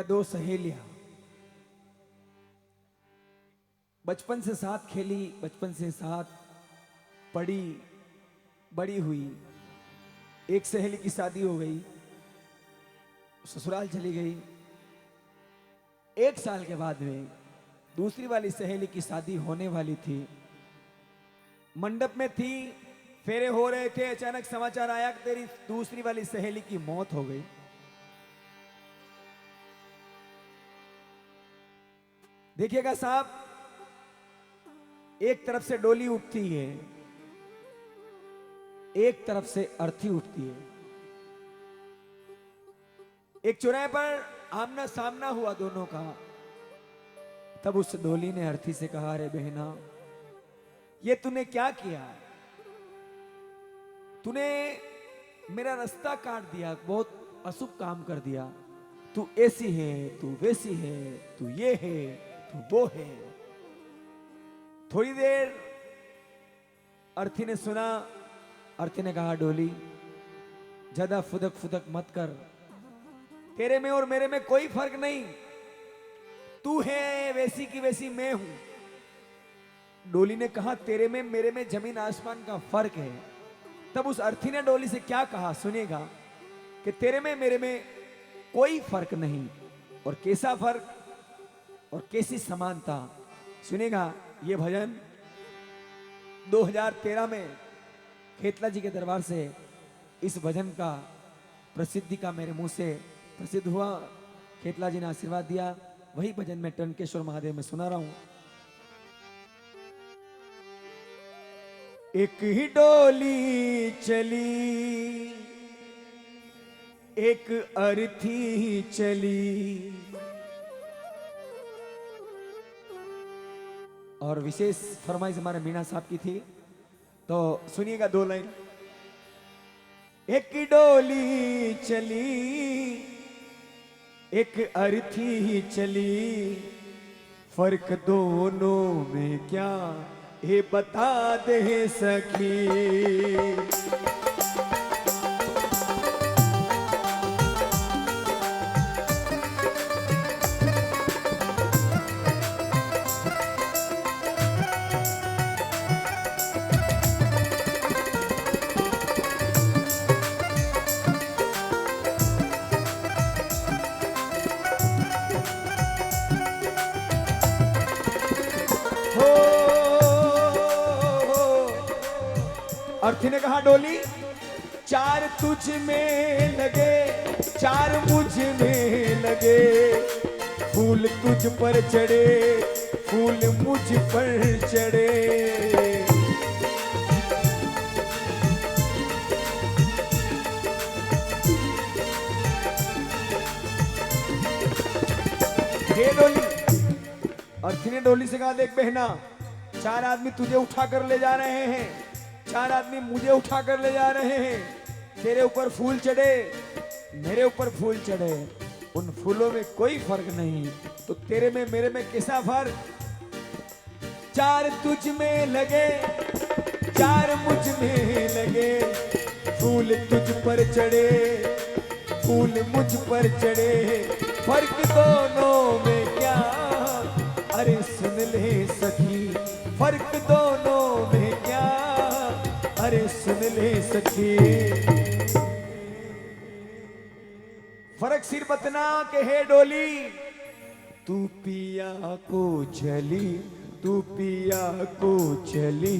दो सहेलियां बचपन से साथ खेली, बचपन से साथ पढ़ी, बड़ी हुई। एक सहेली की शादी हो गई, ससुराल चली गई। एक साल के बाद में दूसरी वाली सहेली की शादी होने वाली थी। मंडप में थी, फेरे हो रहे थे, अचानक समाचार आया कि तेरी दूसरी वाली सहेली की मौत हो गई। देखिएगा साहब, एक तरफ से डोली उठती है, एक तरफ से अर्थी उठती है। एक चौराहे पर आमना सामना हुआ दोनों का। तब उस डोली ने अर्थी से कहा, अरे बहना, ये तूने क्या किया? तूने मेरा रास्ता काट दिया, बहुत अशुभ काम कर दिया। तू ऐसी है, तू वैसी है, तू ये है, तू वो है। थोड़ी देर अर्थी ने सुना। अर्थी ने कहा, डोली, ज्यादा फुदक फुदक मत कर। तेरे में और मेरे में कोई फर्क नहीं। तू है वैसी की वैसी मैं हूं। डोली ने कहा, तेरे में मेरे में जमीन आसमान का फर्क है। तब उस अर्थी ने डोली से क्या कहा सुनिएगा, कि तेरे में मेरे में कोई फर्क नहीं। और कैसा फर्क और कैसी समानता, सुनिएगा। ये भजन 2013 में खेतला जी के दरबार से इस भजन का प्रसिद्धि का मेरे मुंह से प्रसिद्ध हुआ। खेतला जी ने आशीर्वाद दिया। वही भजन मैं टनकेश्वर महादेव में सुना रहा हूं। एक ही डोली चली, एक अर्थी चली। और विशेष फरमाइश हमारे मीना साहब की थी, तो सुनिएगा दो लाइन। एक डोली चली, एक अर्थी चली, फर्क दोनों में क्या ये बता दे सखी। अर्थी ने कहा, डोली, चार तुझ में लगे, चार मुझ में लगे। फूल तुझ पर चढ़े, फूल मुझ पर चढ़े। हे डोली, अर्थी ने डोली से कहा, देख बहना, चार आदमी तुझे उठा कर ले जा रहे हैं, चार आदमी मुझे उठा कर ले जा रहे हैं। तेरे ऊपर फूल चढ़े, मेरे ऊपर फूल चढ़े, उन फूलों में कोई फर्क नहीं। तो तेरे में मेरे में कैसा फर्क? चार तुझ में लगे, चार मुझ में लगे। फूल तुझ पर चढ़े, फूल मुझ पर चढ़े, फर्क दोनों में क्या? अरे सुन ले सखी, फर्क दोनों में क्या? अरे सुन ले सखी। फर्क सिर बतना के हे डोली, तू पिया को चली, तू पिया को चली,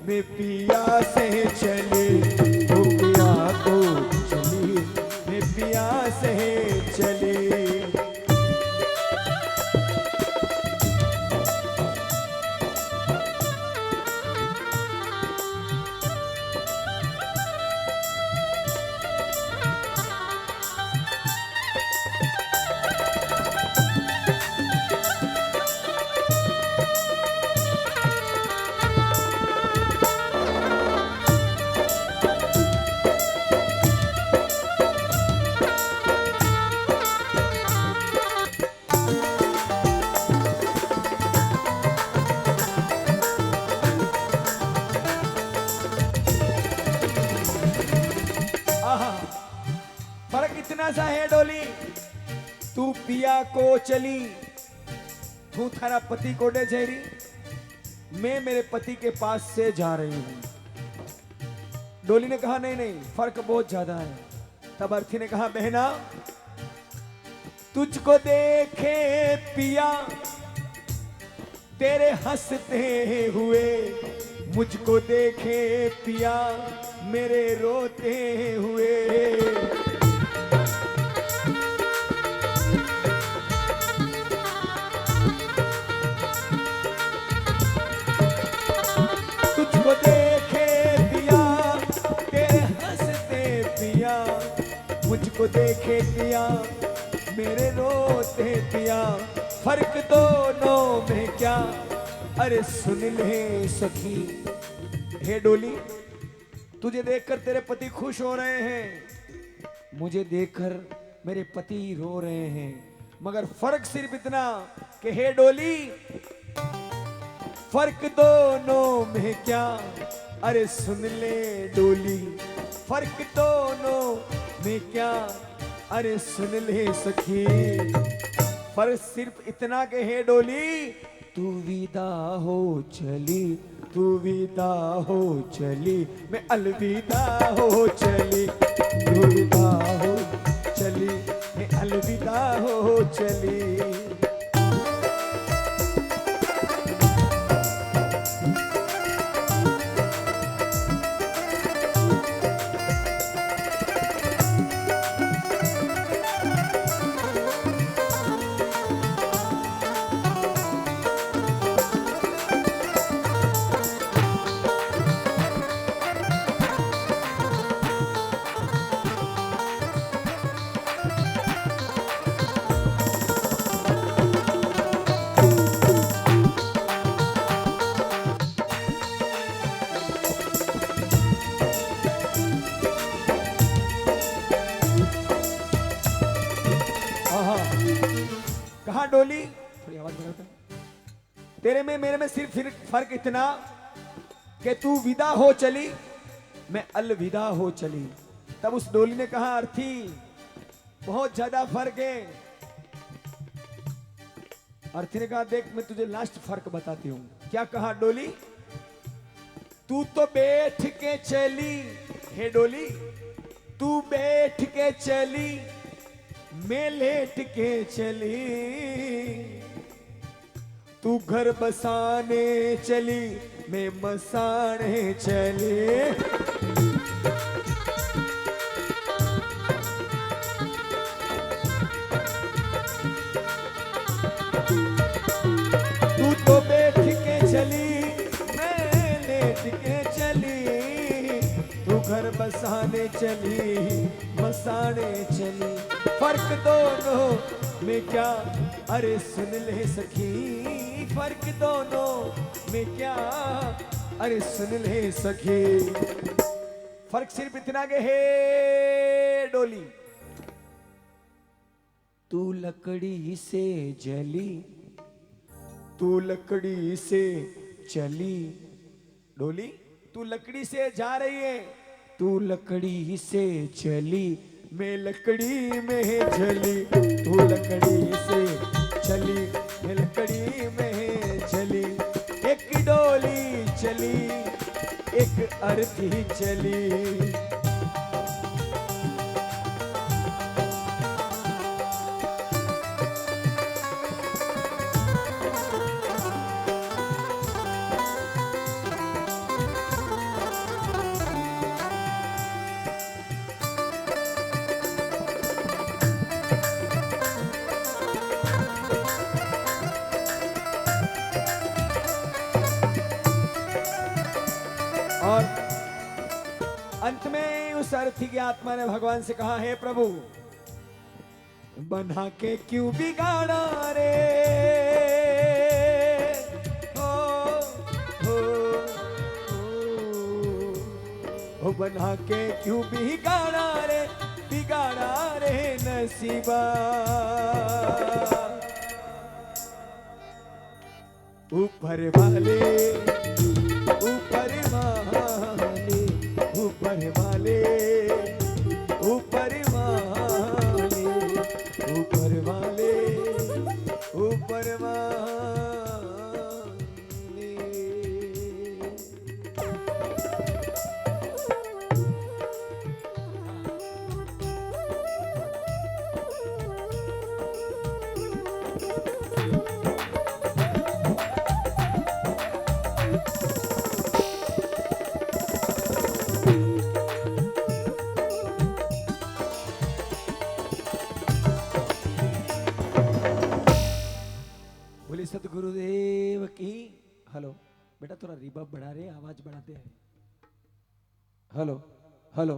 मैं पिया से चली। तू पिया को चली, मैं पिया से चली। पिया को चली, तू थारा पति को डे जा रही, मैं मेरे पति के पास से जा रही हूं। डोली ने कहा नहीं नहीं, फर्क बहुत ज्यादा है। तब अर्थी ने कहा बहना, तुझको देखे पिया तेरे हंसते हुए, मुझको देखे पिया मेरे रोते हुए। तुझको देखे पिया तेरे हंसते पिया, मुझको देखे पिया मेरे रोते पिया, फर्क दोनों में क्या, अरे सुन ले सखी। हे डोली, तुझे देखकर तेरे पति खुश हो रहे हैं, मुझे देखकर मेरे पति रो रहे हैं, मगर फर्क सिर्फ इतना कि हे डोली, फर्क दोनों में क्या, अरे सुन ले डोली, फर्क दोनों में क्या, अरे सुन ले सखी। फर्क सिर्फ इतना के हे डोली, तू विदा हो चली, तू विदा हो चली, मैं अलविदा हो चली, तू विदा हो चली, मैं अलविदा हो चली। कहा डोली, थोड़ी आवाज बढ़ाता, तेरे में मेरे में सिर्फ फर्क इतना कि तू विदा हो चली, मैं अलविदा हो चली। तब उस डोली ने कहा अर्थी, बहुत ज्यादा फर्क है। अर्थी ने कहा देख, मैं तुझे लास्ट फर्क बताती हूं। क्या कहा डोली, तू तो बैठ के चली, हे डोली तू बैठ के चली, मैं लेट के चली, तू घर बसाने चली, मैं मसाने चली। तू तो बैठ के चली, मैं लेट के चली, तू घर बसाने चली, मसाने चली, फर्क दोनों में क्या, अरे सुन ले सखी, फर्क दोनों में क्या, अरे सुन ले सखी। फर्क सिर्फ इतना के हे डोली, तू लकड़ी से जली, तू लकड़ी से चली, डोली तू लकड़ी से जा रही है, तू लकड़ी से चली, मैं लकड़ी में जली, तू लकड़ी से चली, मैं लकड़ी में जली। एक डोली चली, एक अर्थी चली। और अंत में उस अर्थी की आत्मा ने भगवान से कहा, हे प्रभु, बना के क्यों बिगाड़ा रे, ओ बना के क्यों बिगाड़ा रे, बिगाड़ा रे नसीबा। ऊपर वाले, ऊपर वाले, ऊपर वाले, ऊपर वाले, ऊपर वाले बोली सतगुरुदेव की। हेलो बेटा थोड़ा रिबब बढ़ा रहे, आवाज बढ़ाते हैं। Hello hello